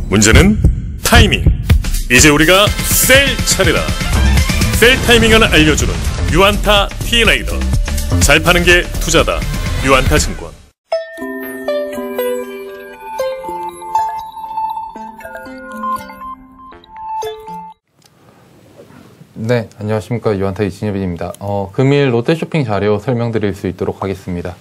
문제는 타이밍. 이제 우리가 셀 차례다. 셀 타이밍을 알려주는 유안타 T레이더. 잘 파는 게 투자다. 유안타증권. 네, 안녕하십니까. 유안타 이진엽입니다. 금일 롯데쇼핑 자료 설명드릴 수 있도록 하겠습니다.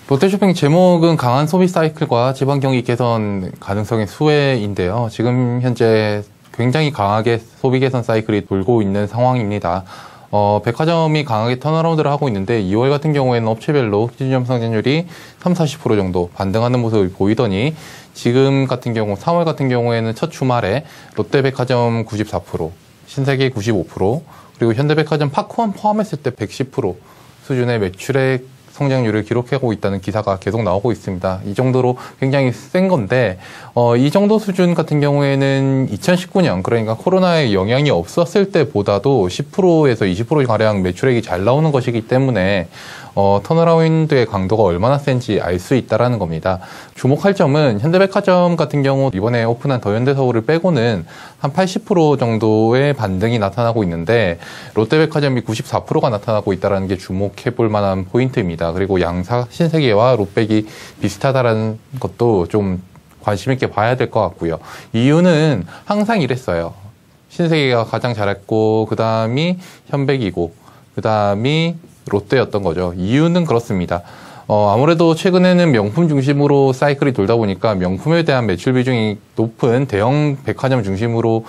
롯데쇼핑 제목은 강한 소비 사이클과 지방경기 개선 가능성의 수혜인데요. 지금 현재 굉장히 강하게 소비 개선 사이클이 돌고 있는 상황입니다. 백화점이 강하게 턴어라운드를 하고 있는데 2월 같은 경우에는 업체별로 기준점 성장률이 30-40% 정도 반등하는 모습을 보이더니 지금 같은 경우 3월 같은 경우에는 첫 주말에 롯데백화점 94%, 신세계 95%, 그리고 현대백화점 파크원 포함했을 때 110% 수준의 매출액 성장률을 기록하고 있다는 기사가 계속 나오고 있습니다. 이 정도로 굉장히 센 건데 이 정도 수준 같은 경우에는 2019년 그러니까 코로나의 영향이 없었을 때보다도 10%에서 20%가량 매출액이 잘 나오는 것이기 때문에 턴어라운드의 강도가 얼마나 센지 알 수 있다는 겁니다. 주목할 점은 현대백화점 같은 경우 이번에 오픈한 더현대서울을 빼고는 한 80% 정도의 반등이 나타나고 있는데 롯데백화점이 94%가 나타나고 있다는 게 주목해 볼 만한 포인트입니다. 그리고 양사 신세계와 롯백이 비슷하다는 것도 좀 관심 있게 봐야 될 것 같고요. 이유는 항상 이랬어요. 신세계가 가장 잘했고 그 다음이 현백이고 그 다음이 롯데였던 거죠. 이유는 그렇습니다. 아무래도 최근에는 명품 중심으로 사이클이 돌다 보니까 명품에 대한 매출 비중이 높은 대형 백화점 중심으로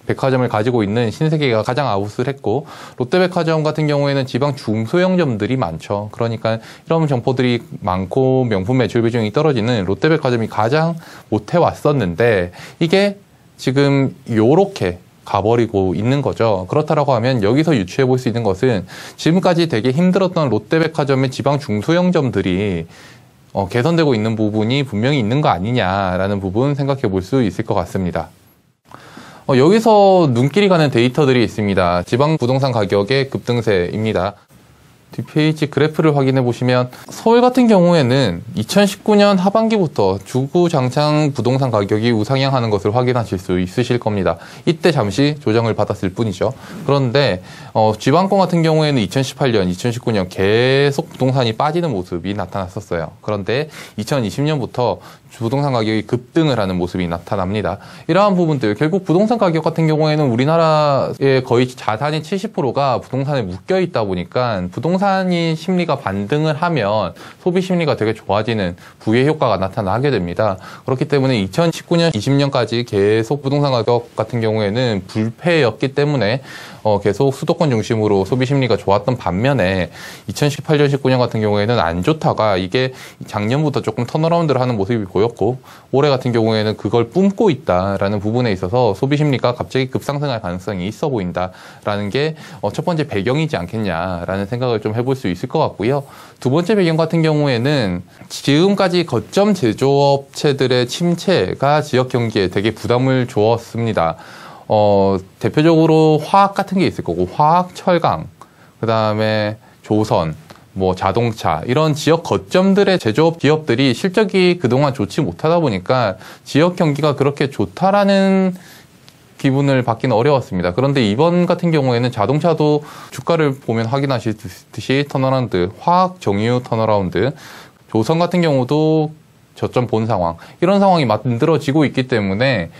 백화점을 가지고 있는 신세계가 가장 아웃을 했고 롯데백화점 같은 경우에는 지방 중소형점들이 많죠. 그러니까 이런 점포들이 많고 명품 매출 비중이 떨어지는 롯데백화점이 가장 못해왔었는데 이게 지금 요렇게 가버리고 있는 거죠. 그렇다라고 하면 여기서 유추해 볼 수 있는 것은 지금까지 되게 힘들었던 롯데백화점의 지방 중소형점들이 개선되고 있는 부분이 분명히 있는 거 아니냐라는 부분 생각해 볼 수 있을 것 같습니다. 여기서 눈길이 가는 데이터들이 있습니다. 지방 부동산 가격의 급등세입니다. 뒷페이지 그래프를 확인해 보시면 서울 같은 경우에는 2019년 하반기부터 주구장창 부동산 가격이 우상향하는 것을 확인하실 수 있으실 겁니다. 이때 잠시 조정을 받았을 뿐이죠. 그런데 지방권 같은 경우에는 2018년, 2019년 계속 부동산이 빠지는 모습이 나타났었어요. 그런데 2020년부터 부동산 가격이 급등을 하는 모습이 나타납니다. 이러한 부분들, 결국 부동산 가격 같은 경우에는 우리나라의 거의 자산의 70%가 부동산에 묶여 있다 보니까 부동산이 심리가 반등을 하면 소비 심리가 되게 좋아지는 부의 효과가 나타나게 됩니다. 그렇기 때문에 2019년, 20년까지 계속 부동산 가격 같은 경우에는 불패였기 때문에 계속 수도권 중심으로 소비 심리가 좋았던 반면에 2018년, 19년 같은 경우에는 안 좋다가 이게 작년부터 조금 턴어라운드를 하는 모습이 보였고 올해 같은 경우에는 그걸 뿜고 있다라는 부분에 있어서 소비 심리가 갑자기 급상승할 가능성이 있어 보인다라는 게 첫 번째 배경이지 않겠냐라는 생각을 좀 해볼 수 있을 것 같고요. 두 번째 배경 같은 경우에는 지금까지 거점 제조업체들의 침체가 지역 경기에 되게 부담을 주었습니다. 대표적으로 화학 같은 게 있을 거고 화학, 철강, 그 다음에 조선, 자동차 이런 지역 거점들의 제조업 기업들이 실적이 그동안 좋지 못하다 보니까 지역 경기가 그렇게 좋다라는 기분을 받기는 어려웠습니다. 그런데 이번 같은 경우에는 자동차도 주가를 보면 확인하시듯이 턴어라운드, 화학, 정유 턴어라운드, 조선 같은 경우도 저점 본 상황, 이런 상황이 만들어지고 있기 때문에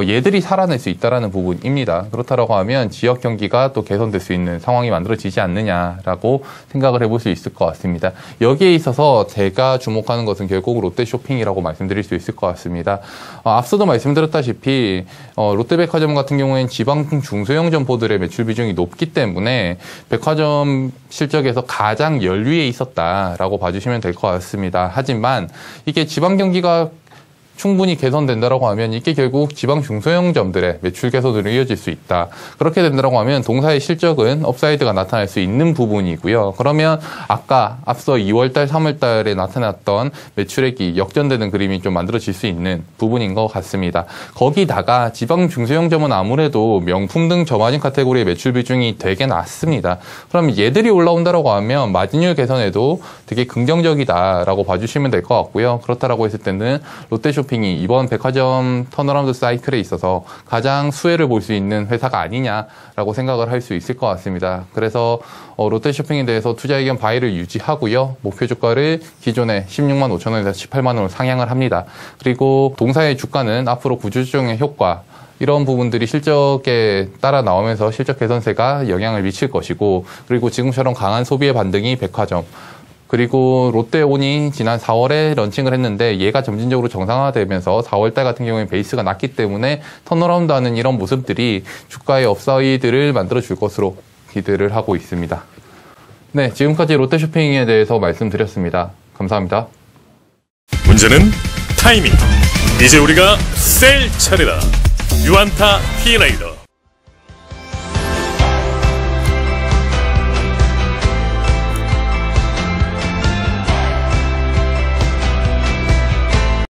얘들이 살아낼 수 있다는 부분입니다. 그렇다고 하면 지역 경기가 또 개선될 수 있는 상황이 만들어지지 않느냐라고 생각을 해볼 수 있을 것 같습니다. 여기에 있어서 제가 주목하는 것은 결국 롯데쇼핑이라고 말씀드릴 수 있을 것 같습니다. 앞서도 말씀드렸다시피 롯데백화점 같은 경우에는 지방 중소형 점포들의 매출 비중이 높기 때문에 백화점 실적에서 가장 연위에 있었다라고 봐주시면 될 것 같습니다. 하지만 이게 지방 경기가 충분히 개선된다라고 하면 이게 결국 지방 중소형점들의 매출 개선으로 이어질 수 있다. 그렇게 된다라고 하면 동사의 실적은 업사이드가 나타날 수 있는 부분이고요. 그러면 아까 앞서 2월달, 3월달에 나타났던 매출액이 역전되는 그림이 좀 만들어질 수 있는 부분인 것 같습니다. 거기다가 지방 중소형점은 아무래도 명품 등 저마진 카테고리의 매출 비중이 되게 낮습니다. 그럼 얘들이 올라온다라고 하면 마진율 개선에도 되게 긍정적이다라고 봐주시면 될 것 같고요. 그렇다라고 했을 때는 롯데쇼핑 롯데쇼핑이 이번 백화점 턴어라운드 사이클에 있어서 가장 수혜를 볼 수 있는 회사가 아니냐라고 생각을 할 수 있을 것 같습니다. 그래서 롯데쇼핑에 대해서 투자 의견 바이를 유지하고요. 목표 주가를 기존에 16만 5천 원에서 18만 원으로 상향을 합니다. 그리고 동사의 주가는 앞으로 구조조정의 효과, 이런 부분들이 실적에 따라 나오면서 실적 개선세가 영향을 미칠 것이고, 그리고 지금처럼 강한 소비의 반등이 백화점, 그리고 롯데온이 지난 4월에 런칭을 했는데 얘가 점진적으로 정상화되면서 4월달 같은 경우에 베이스가 낮기 때문에 턴어라운드하는 이런 모습들이 주가의 업사이드를 만들어줄 것으로 기대를 하고 있습니다. 네, 지금까지 롯데쇼핑에 대해서 말씀드렸습니다. 감사합니다. 문제는 타이밍. 이제 우리가 셀 차례다. 유안타 T레이더.